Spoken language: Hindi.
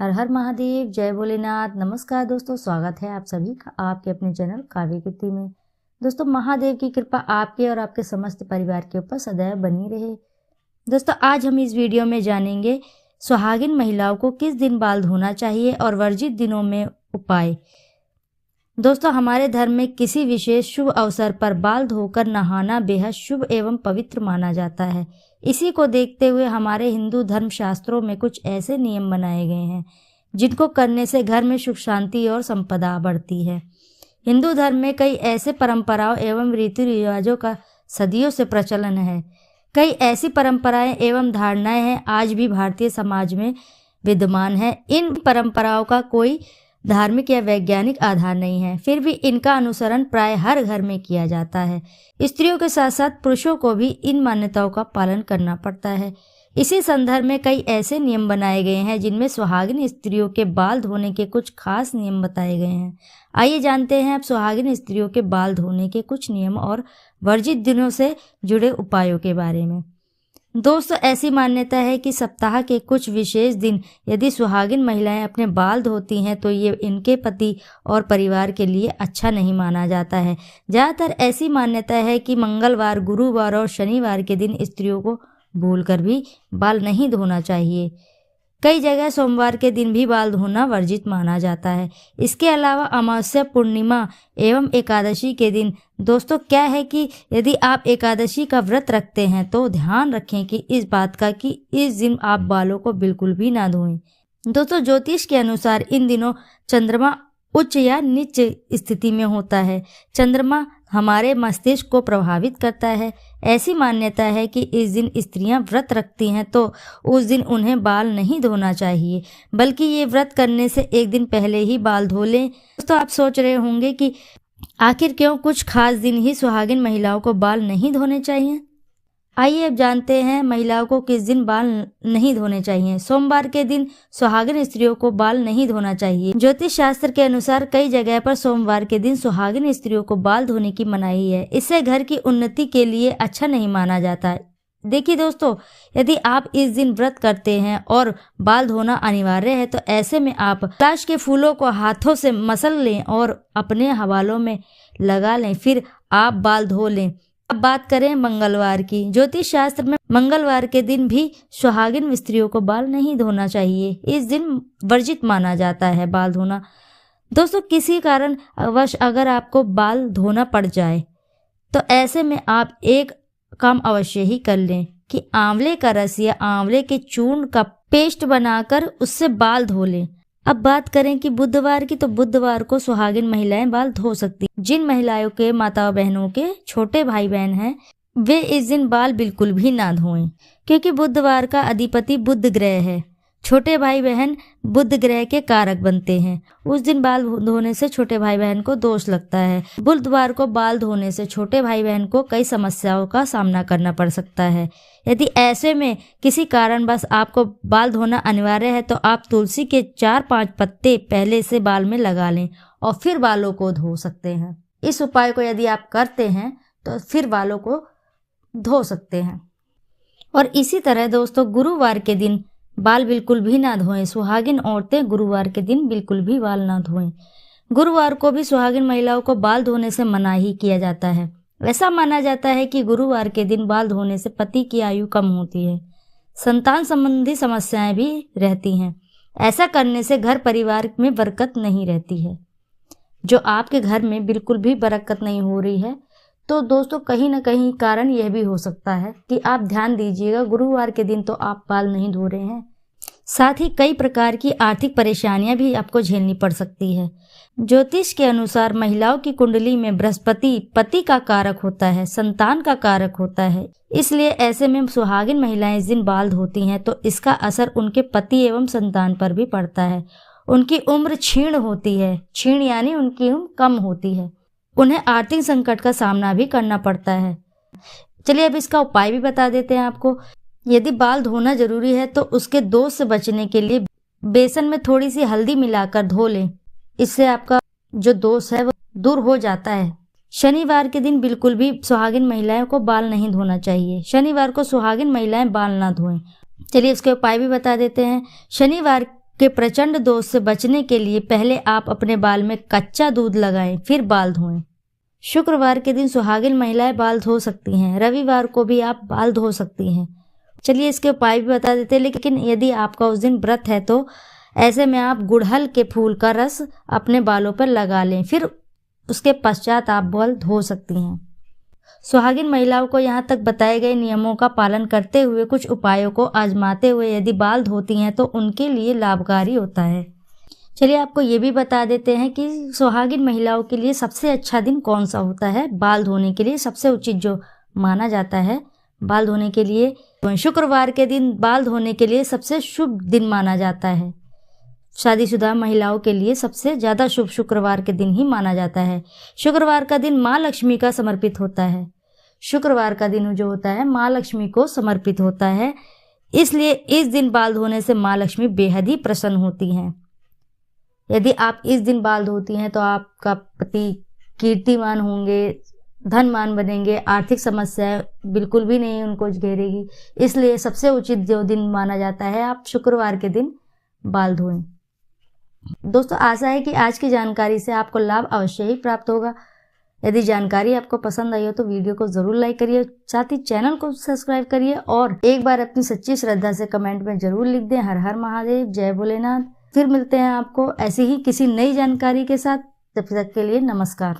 हर हर महादेव, जय भोलेनाथ। नमस्कार दोस्तों, स्वागत है आप सभी का आपके अपने चैनल काव्य कीर्ति में। दोस्तों, महादेव की कृपा आपके और आपके समस्त परिवार के ऊपर सदैव बनी रहे। दोस्तों, आज हम इस वीडियो में जानेंगे सुहागिन महिलाओं को किस दिन बाल धोना चाहिए और वर्जित दिनों में उपाय। दोस्तों, हमारे धर्म में किसी विशेष शुभ अवसर पर बाल धोकर नहाना बेहद शुभ एवं पवित्र माना जाता है। इसी को देखते हुए हमारे हिंदू धर्म शास्त्रों में कुछ ऐसे नियम बनाए गए हैं जिनको करने से घर में सुख शांति और संपदा बढ़ती है। हिंदू धर्म में कई ऐसे परंपराओं एवं रीति रिवाजों का सदियों से प्रचलन है। कई ऐसी परंपराएं एवं धारणाएं हैं आज भी भारतीय समाज में विद्यमान है। इन परंपराओं का कोई धार्मिक या वैज्ञानिक आधार नहीं है, फिर भी इनका अनुसरण प्राय हर घर में किया जाता है। स्त्रियों के साथ साथ पुरुषों को भी इन मान्यताओं का पालन करना पड़ता है। इसी संदर्भ में कई ऐसे नियम बनाए गए हैं जिनमें सुहागिन स्त्रियों के बाल धोने के कुछ खास नियम बताए गए हैं। आइए जानते हैं अब सुहागिन स्त्रियों के बाल धोने के कुछ नियम और वर्जित दिनों से जुड़े उपायों के बारे में। दोस्तों, ऐसी मान्यता है कि सप्ताह के कुछ विशेष दिन यदि सुहागिन महिलाएं अपने बाल धोती हैं तो ये इनके पति और परिवार के लिए अच्छा नहीं माना जाता है। ज़्यादातर ऐसी मान्यता है कि मंगलवार, गुरुवार और शनिवार के दिन स्त्रियों को भूलकर भी बाल नहीं धोना चाहिए। कई जगह सोमवार के दिन भी बाल धोना वर्जित माना जाता है। इसके अलावा अमावस्या, पूर्णिमा एवं एकादशी के दिन दोस्तों क्या है कि यदि आप एकादशी का व्रत रखते हैं तो ध्यान रखें कि इस बात का कि इस दिन आप बालों को बिल्कुल भी ना धोएं। दोस्तों, ज्योतिष के अनुसार इन दिनों चंद्रमा उच्च या नीच स्थिति में होता है। चंद्रमा हमारे मस्तिष्क को प्रभावित करता है। ऐसी मान्यता है कि इस दिन स्त्रियां व्रत रखती हैं तो उस दिन उन्हें बाल नहीं धोना चाहिए, बल्कि ये व्रत करने से एक दिन पहले ही बाल धो लें। दोस्तों, आप सोच रहे होंगे कि आखिर क्यों कुछ खास दिन ही सुहागिन महिलाओं को बाल नहीं धोने चाहिए। आइए अब जानते हैं महिलाओं को किस दिन बाल नहीं धोने चाहिए। सोमवार के दिन सुहागिन स्त्रियों को बाल नहीं धोना चाहिए। ज्योतिष शास्त्र के अनुसार कई जगह पर सोमवार के दिन सुहागिन स्त्रियों को बाल धोने की मनाही है। इससे घर की उन्नति के लिए अच्छा नहीं माना जाता है। देखिए दोस्तों, यदि आप इस दिन व्रत करते हैं और बाल धोना अनिवार्य है तो ऐसे में आप कैलाश के फूलों को हाथों से मसल लें और अपने हवालों में लगा लें, फिर आप बाल धो लें। अब बात करें मंगलवार की। ज्योतिष शास्त्र में मंगलवार के दिन भी सुहागिन स्त्रियों को बाल नहीं धोना चाहिए। इस दिन वर्जित माना जाता है बाल धोना। दोस्तों, किसी कारण अवश्य अगर आपको बाल धोना पड़ जाए तो ऐसे में आप एक काम अवश्य ही कर लें कि आंवले का रस या आंवले के चूर्ण का पेस्ट बनाकर उससे बाल धो लें। अब बात करें कि बुधवार की, तो बुधवार को सुहागिन महिलाएं बाल धो सकती। जिन महिलाओं के माता बहनों के छोटे भाई बहन हैं वे इस दिन बाल बिल्कुल भी ना धोएं, क्योंकि बुधवार का अधिपति बुध ग्रह है। छोटे भाई बहन बुध ग्रह के कारक बनते हैं। उस दिन बाल धोने से छोटे भाई बहन को दोष लगता है। बुधवार को बाल धोने से छोटे भाई बहन को कई समस्याओं का सामना करना पड़ सकता है। यदि ऐसे में किसी कारणवश आपको बाल धोना अनिवार्य है तो आप तुलसी के 4-5 पत्ते पहले से बाल में लगा लें और फिर बालों को धो सकते हैं। इस उपाय को यदि आप करते हैं तो फिर बालों को धो सकते हैं। और इसी तरह दोस्तों, गुरुवार के दिन बाल बिल्कुल भी ना धोएं। सुहागिन औरतें गुरुवार के दिन बिल्कुल भी बाल ना धोएं। गुरुवार को भी सुहागिन महिलाओं को बाल धोने से मना ही किया जाता है। ऐसा माना जाता है कि गुरुवार के दिन बाल धोने से पति की आयु कम होती है, संतान संबंधी समस्याएं भी रहती हैं। ऐसा करने से घर परिवार में बरकत नहीं रहती है। जो आपके घर में बिल्कुल भी बरकत नहीं हो रही है तो दोस्तों कहीं ना कहीं कारण यह भी हो सकता है कि आप ध्यान दीजिएगा, गुरुवार के दिन तो आप बाल नहीं धो रहे हैं। साथ ही कई प्रकार की आर्थिक परेशानियां भी आपको झेलनी पड़ सकती है। ज्योतिष के अनुसार महिलाओं की कुंडली में बृहस्पति पति का कारक होता है, संतान का कारक होता है। इसलिए ऐसे में सुहागिन महिलाएं इस दिन बाल धोती हैं तो इसका असर उनके पति एवं संतान पर भी पड़ता है। उनकी उम्र क्षीण होती है, क्षीण यानी उनकी उम्र कम होती है। उन्हें आर्थिक संकट का सामना भी करना पड़ता है। चलिए अब इसका उपाय भी बता देते हैं आपको। यदि बाल धोना जरूरी है तो उसके दोष से बचने के लिए बेसन में थोड़ी सी हल्दी मिलाकर धो लें। इससे आपका जो दोष है वो दूर हो जाता है। शनिवार के दिन बिल्कुल भी सुहागिन महिलाओं को बाल नहीं धोना चाहिए। शनिवार को सुहागिन महिलाएं बाल ना धोएं। चलिए इसके उपाय भी बता देते हैं। शनिवार के प्रचंड दोष से बचने के लिए पहले आप अपने बाल में कच्चा दूध लगाएं, फिर बाल धोएं। शुक्रवार के दिन सुहागिन महिलाएं बाल धो सकती हैं। रविवार को भी आप बाल धो सकती हैं। चलिए इसके उपाय भी बता देते हैं, लेकिन यदि आपका उस दिन व्रत है तो ऐसे में आप गुड़हल के फूल का रस अपने बालों पर लगा लें, फिर उसके पश्चात आप बाल धो सकती हैं। सुहागिन महिलाओं को यहाँ तक बताए गए नियमों का पालन करते हुए कुछ उपायों को आजमाते हुए यदि बाल धोती हैं तो उनके लिए लाभकारी होता है। चलिए आपको ये भी बता देते हैं कि सुहागिन महिलाओं के लिए सबसे अच्छा दिन कौन सा होता है। बाल धोने के लिए सबसे उचित जो माना जाता है बाल धोने के लिए, शुक्रवार के दिन बाल धोने के लिए सबसे शुभ दिन माना जाता है। शादीशुदा महिलाओं के लिए सबसे ज़्यादा शुभ शुक्रवार के दिन ही माना जाता है। शुक्रवार का दिन माँ लक्ष्मी का समर्पित होता है। शुक्रवार का दिन जो होता है माँ लक्ष्मी को समर्पित होता है, इसलिए इस दिन बाल धोने से माँ लक्ष्मी बेहद ही प्रसन्न होती हैं। यदि आप इस दिन बाल धोती हैं तो आपका पति कीर्तिमान होंगे, धनवान बनेंगे, आर्थिक समस्याएं बिल्कुल भी नहीं उनको घेरेगी। इसलिए सबसे उचित जो दिन माना जाता है आप शुक्रवार के दिन बाल धोएं। दोस्तों आशा है कि आज की जानकारी से आपको लाभ अवश्य ही प्राप्त होगा। यदि जानकारी आपको पसंद आई हो तो वीडियो को जरूर लाइक करिए, साथ ही चैनल को सब्सक्राइब करिए और एक बार अपनी सच्ची श्रद्धा से कमेंट में जरूर लिख दें हर हर महादेव, जय भोलेनाथ। फिर मिलते हैं आपको ऐसी ही किसी नई जानकारी के साथ। तब तक के लिए नमस्कार।